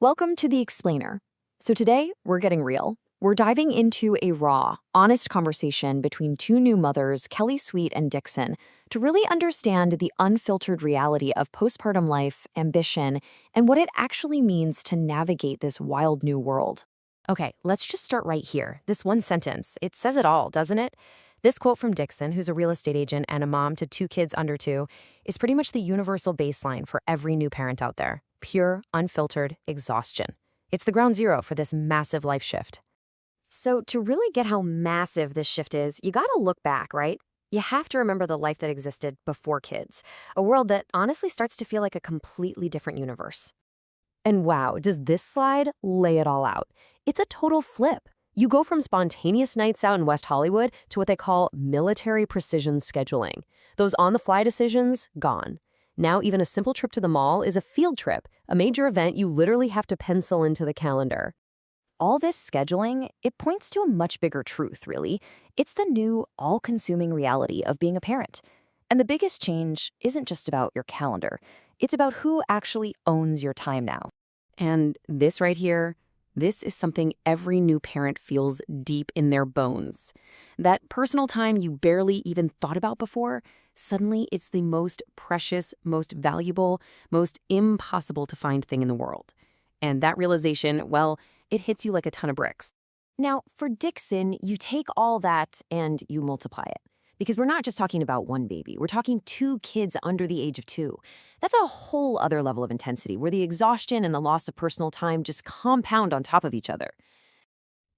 Welcome to The Explainer. So today, we're getting real. We're diving into a raw, honest conversation between two new mothers, Kelly Sweet and Dixon, to really understand the unfiltered reality of postpartum life, ambition, and what it actually means to navigate this wild new world. Okay, let's just start right here. This one sentence, it says it all, doesn't it? This quote from Dixon, who's a real estate agent and a mom to two kids under two, is pretty much the universal baseline for every new parent out there. Pure, unfiltered exhaustion. It's the ground zero for this massive life shift. So to really get how massive this shift is, you gotta look back, right? You have to remember the life that existed before kids, a world that honestly starts to feel like a completely different universe. And wow, does this slide lay it all out? It's a total flip. You go from spontaneous nights out in West Hollywood to what they call military precision scheduling. Those on-the-fly decisions, gone. Now even a simple trip to the mall is a field trip, a major event you literally have to pencil into the calendar. All this scheduling, it points to a much bigger truth, really. It's the new, all-consuming reality of being a parent. And the biggest change isn't just about your calendar. It's about who actually owns your time now. And this right here, this is something every new parent feels deep in their bones. That personal time you barely even thought about before, suddenly it's the most precious, most valuable, most impossible to find thing in the world. And that realization, well, it hits you like a ton of bricks. Now, for Dixon, you take all that and you multiply it. Because we're not just talking about one baby, we're talking two kids under the age of 2. That's a whole other level of intensity where the exhaustion and the loss of personal time just compound on top of each other.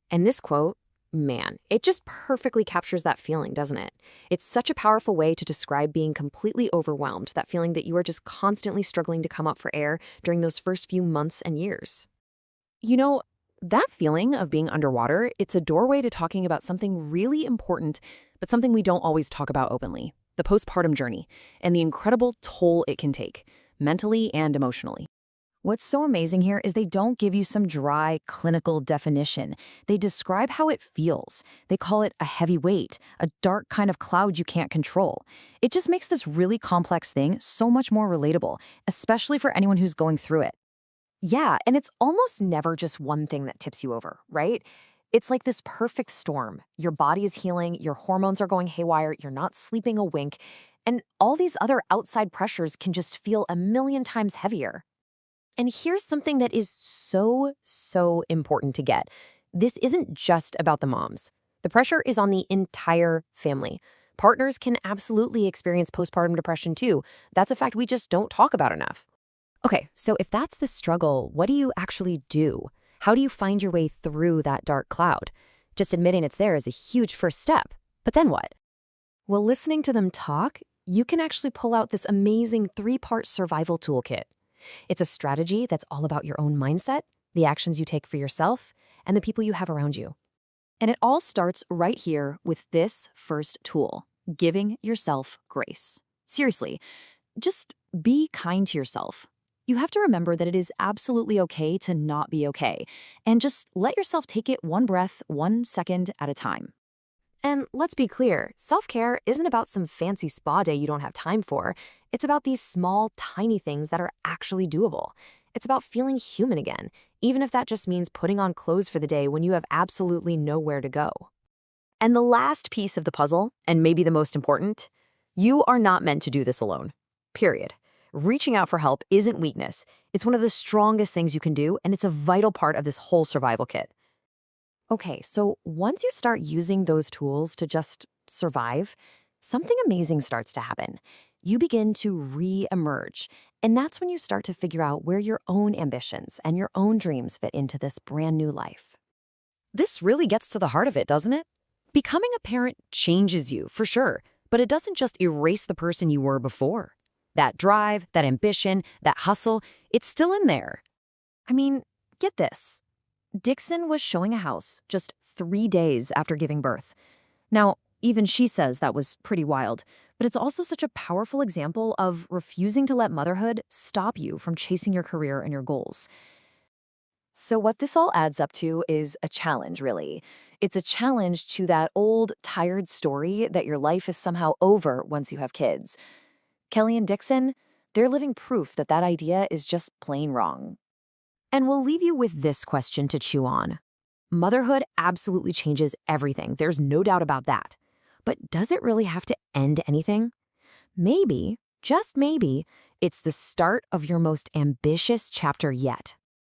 And this quote, man, it just perfectly captures that feeling, doesn't it? It's such a powerful way to describe being completely overwhelmed, that feeling that you are just constantly struggling to come up for air during those first few months and years. You know, that feeling of being underwater, it's a doorway to talking about something really important, but something we don't always talk about openly, the postpartum journey, and the incredible toll it can take, mentally and emotionally. What's so amazing here is they don't give you some dry, clinical definition. They describe how it feels. They call it a heavy weight, a dark kind of cloud you can't control. It just makes this really complex thing so much more relatable, especially for anyone who's going through it. Yeah, and it's almost never just one thing that tips you over, right? It's like this perfect storm. Your body is healing, your hormones are going haywire, you're not sleeping a wink, and all these other outside pressures can just feel a million times heavier. And here's something that is so important to get. This isn't just about the moms. The pressure is on the entire family. Partners can absolutely experience postpartum depression too. That's a fact we just don't talk about enough. Okay, so if that's the struggle, what do you actually do? How do you find your way through that dark cloud? Just admitting it's there is a huge first step. But then what? Well, listening to them talk, you can actually pull out this amazing 3-part survival toolkit. It's a strategy that's all about your own mindset, the actions you take for yourself, and the people you have around you. And it all starts right here with this first tool, giving yourself grace. Seriously, just be kind to yourself. You have to remember that it is absolutely okay to not be okay, and just let yourself take it one breath, 1 second at a time. And let's be clear, self-care isn't about some fancy spa day you don't have time for. It's about these small, tiny things that are actually doable. It's about feeling human again, even if that just means putting on clothes for the day when you have absolutely nowhere to go. And the last piece of the puzzle, and maybe the most important, you are not meant to do this alone. Period. Reaching out for help isn't weakness. It's one of the strongest things you can do, and it's a vital part of this whole survival kit. Okay, so once you start using those tools to just survive, something amazing starts to happen. You begin to re-emerge, and that's when you start to figure out where your own ambitions and your own dreams fit into this brand new life. This really gets to the heart of it, doesn't it? Becoming a parent changes you, for sure, but it doesn't just erase the person you were before. That drive, that ambition, that hustle, it's still in there. I mean, get this. Dixon was showing a house just 3 days after giving birth. Now, even she says that was pretty wild, but it's also such a powerful example of refusing to let motherhood stop you from chasing your career and your goals. So what this all adds up to is a challenge, really. It's a challenge to that old, tired story that your life is somehow over once you have kids. Kelly and Dixon, they're living proof that that idea is just plain wrong. And we'll leave you with this question to chew on. Motherhood absolutely changes everything. There's no doubt about that. But does it really have to end anything? Maybe, just maybe, it's the start of your most ambitious chapter yet.